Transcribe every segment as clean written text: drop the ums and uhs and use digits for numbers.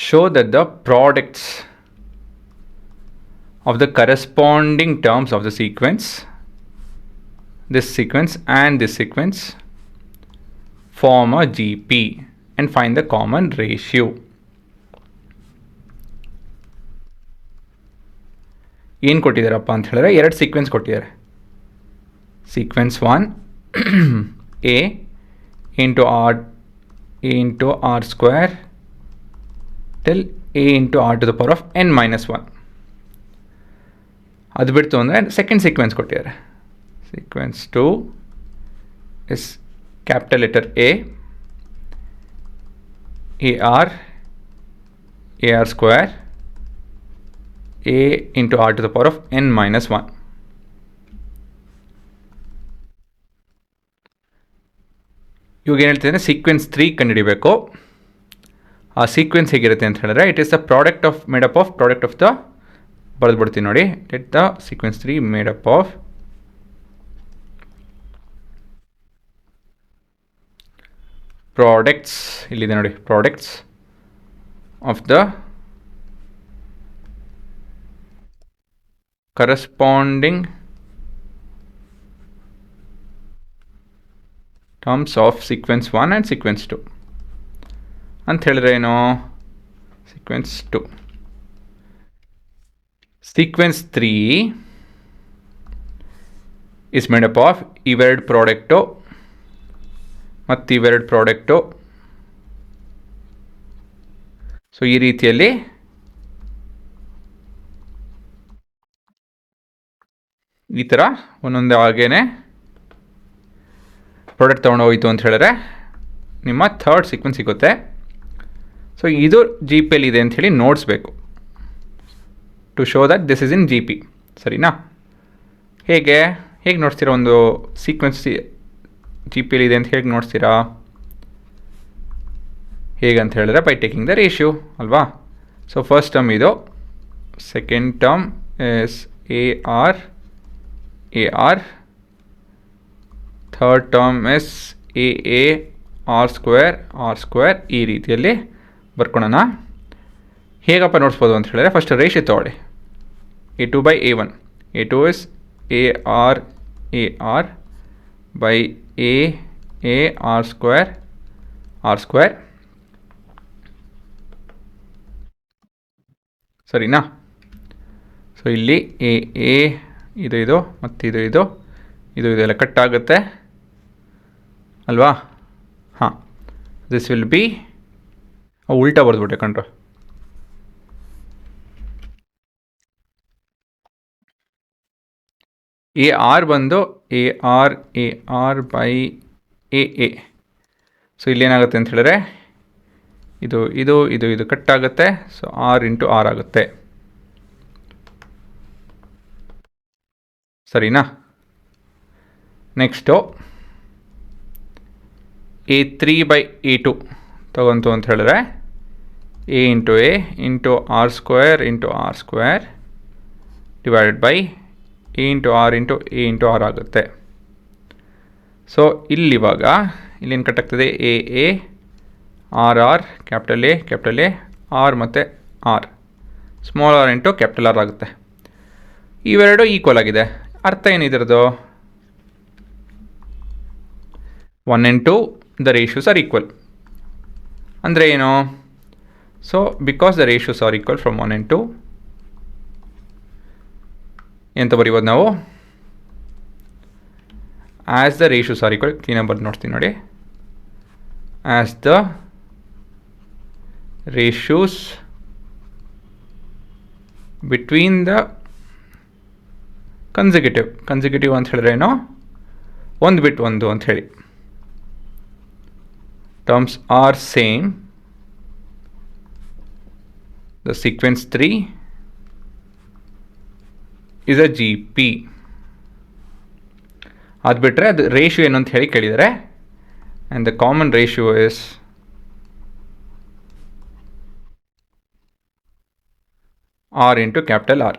show that the products of the corresponding terms of the sequence, this sequence and this sequence, form a GP and find the common ratio. ಏನು ಕೊಟ್ಟಿದ್ದಾರಪ್ಪ ಅಂತ ಹೇಳಿದ್ರೆ ಎರಡು sequence ಕೊಟ್ಟಿದ್ದಾರೆ. Sequence 1 a into r square till a into r to the power of n minus 1. ಅದು ಬಿಡ್ತು ಅಂದರೆ second sequence ಕೊಟ್ಟಿದ್ದಾರೆ. Sequence 2 is capital letter a ar square a into r to the power of n minus 1. ಇವಾಗ ಏನು ಹೇಳ್ತಿದ್ರೆ sequence 3 ಕಂಡುಹಿಡಿಬೇಕು. ಆ sequence ಹೇಗಿರುತ್ತೆ ಅಂತ ಹೇಳಿದ್ರೆ it is the product of made up of product of the ಬರೆದ್ಬಿಡ್ತೀನಿ ನೋಡಿ. Let the sequence 3 made up of products, ಇಲ್ಲಿದೆ ನೋಡಿ, products of the corresponding terms of sequence 1 and sequence 2 ಅಂತ ಹೇಳಿದ್ರೆ ಏನು, sequence 2. sequence 3 is made up of ಇವೆರಡು product ಮತ್ತು ಇವೆರಡು ಪ್ರಾಡಕ್ಟು. ಸೊ ಈ ರೀತಿಯಲ್ಲಿ ಈ ಥರ ಒಂದೊಂದೇ ಹಾಗೇನೆ ಪ್ರಾಡಕ್ಟ್ ತೊಗೊಂಡೋಯ್ತು ಅಂತ ಹೇಳಿದ್ರೆ ನಿಮ್ಮ ಥರ್ಡ್ ಸೀಕ್ವೆನ್ಸ್ ಸಿಗುತ್ತೆ. ಸೊ ಇದು ಜಿ ಪಿಯಲ್ಲಿ ಇದೆ ಅಂಥೇಳಿ ನೋಡಿಸ್ಬೇಕು to show that this is in G P. ಸರಿನಾ? ಹೇಗೆ ನೋಡ್ತೀರಾ ಒಂದು ಸೀಕ್ವೆನ್ಸ್ ಜಿ ಪಿಯಲ್ಲಿ ಇದೆ ಅಂತ ಹೇಗೆ ನೋಡ್ತೀರಾ? ಹೇಗಂತ ಹೇಳಿದ್ರೆ ಬೈ ಟೇಕಿಂಗ್ ದ ರೇಷಿಯೋ ಅಲ್ವಾ. ಸೊ ಫಸ್ಟ್ ಟರ್ಮ್ ಇದು, second term is AR, third term is AA R square ಈ ರೀತಿಯಲ್ಲಿ ಬರ್ಕೊಳ್ಳೋಣ. ಹೇಗಪ್ಪ ನೋಡಿಸ್ಬೋದು ಅಂತ ಹೇಳಿದ್ರೆ ಫಸ್ಟ್ ರೇಷಿಯೋ ತೊಗೊಳ್ಳಿ. A2/A1. A2 is AR by AA R square. ಸರಿನಾ? ಸೊ ಇಲ್ಲಿ AA ಇದು ಮತ್ತು ಇದು ಎಲ್ಲ ಕಟ್ ಆಗುತ್ತೆ ಅಲ್ವಾ. ಹಾಂ, ದಿಸ್ ವಿಲ್ ಬಿ ಉಲ್ಟಾ ಬರೆದ್ಬಿಟ್ಟೆ ಕಂಡ್ರೆ. AR ಬಂದು AR ಬೈ AA. ಸೊ ಇಲ್ಲೇನಾಗುತ್ತೆ ಅಂತ ಹೇಳಿದ್ರೆ ಇದು ಕಟ್ ಆಗುತ್ತೆ. ಸೊ R ಇಂಟು R ಆಗುತ್ತೆ. ಸರಿನಾ? ನೆಕ್ಸ್ಟು A3/A2 ತಗೊಂತು ಅಂತ ಹೇಳಿದ್ರೆ A into A into R square divided by A into R into A into R ಆಗುತ್ತೆ. ಸೊ ಇಲ್ಲಿವಾಗ ಇಲ್ಲೇನು ಕಟ್ಟಾಗ್ತದೆ, AA RR capital A R ಮತ್ತು R small r into capital R ಆಗುತ್ತೆ. ಇವೆರಡು ಈಕ್ವಲ್ ಆಗಿದೆ. ಅರ್ಥ ಏನಿದ್ರದ್ದು, 1 and 2 the ratios are equal. ಅಂದರೆ ಏನು? So because the ratios are equal from 1 and 2 ಎಂತ ಬರೀಬೋದು ನಾವು, as the ratios are equal. ಕ್ಲೀನಾಗಿ ಬರ್ದು ನೋಡ್ತೀನಿ ನೋಡಿ. As the ratios between the consecutive ಅಂತ ಹೇಳಿದ್ರೆ ಏನೋ ಒಂದು ಬಿಟ್ಟು ಒಂದು ಅಂತ ಹೇಳಿ, terms are same, the sequence 3 is a GP. ಅದು ಬಿಟ್ಟರೆ ಅದು ರೇಷಿಯೋ ಏನು ಅಂತ ಹೇಳಿ ಕೇಳಿದ್ದಾರೆ. And the common ratio is R into capital R.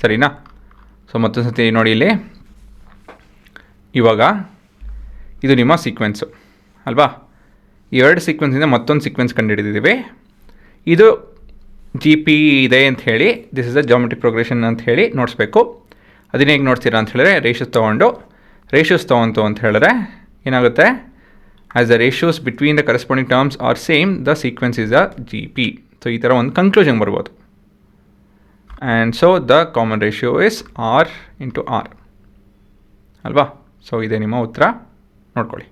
ಸರಿನಾ? ಸೊ ಮತ್ತೊಂದು ಸತಿ ನೋಡಿ ಇಲ್ಲಿ, ಇವಾಗ ಇದು ನಿಮ್ಮ ಸೀಕ್ವೆನ್ಸು ಅಲ್ವಾ. ಈ ಎರಡು ಸೀಕ್ವೆನ್ಸಿಂದ ಮತ್ತೊಂದು ಸೀಕ್ವೆನ್ಸ್ ಕಂಡುಹಿಡಿದಿದ್ದೀವಿ. ಇದು ಜಿ ಪಿ ಇದೆ ಅಂತ ಹೇಳಿ, this is a geometric progression ಅಂತ ಹೇಳಿ ನೋಡಿಸ್ಬೇಕು. ಅದನ್ನ ಹೇಗೆ ನೋಡ್ತೀರಾ ಅಂತ ಹೇಳಿದ್ರೆ, ರೇಷಿಯೋಸ್ ತೊಗೊಂತು ಅಂತ ಹೇಳಿದ್ರೆ ಏನಾಗುತ್ತೆ, as the ratios between the corresponding terms are same, the sequence is a G P. So ಈ ಥರ ಒಂದು ಕನ್ಕ್ಲೂಷನ್ ಬರ್ಬೋದು. And so the common ratio is R into R ಅಲ್ವಾ. ಸೊ ಇದೇ ನಿಮ್ಮ ಉತ್ತರ, ನೋಡ್ಕೊಳ್ಳಿ.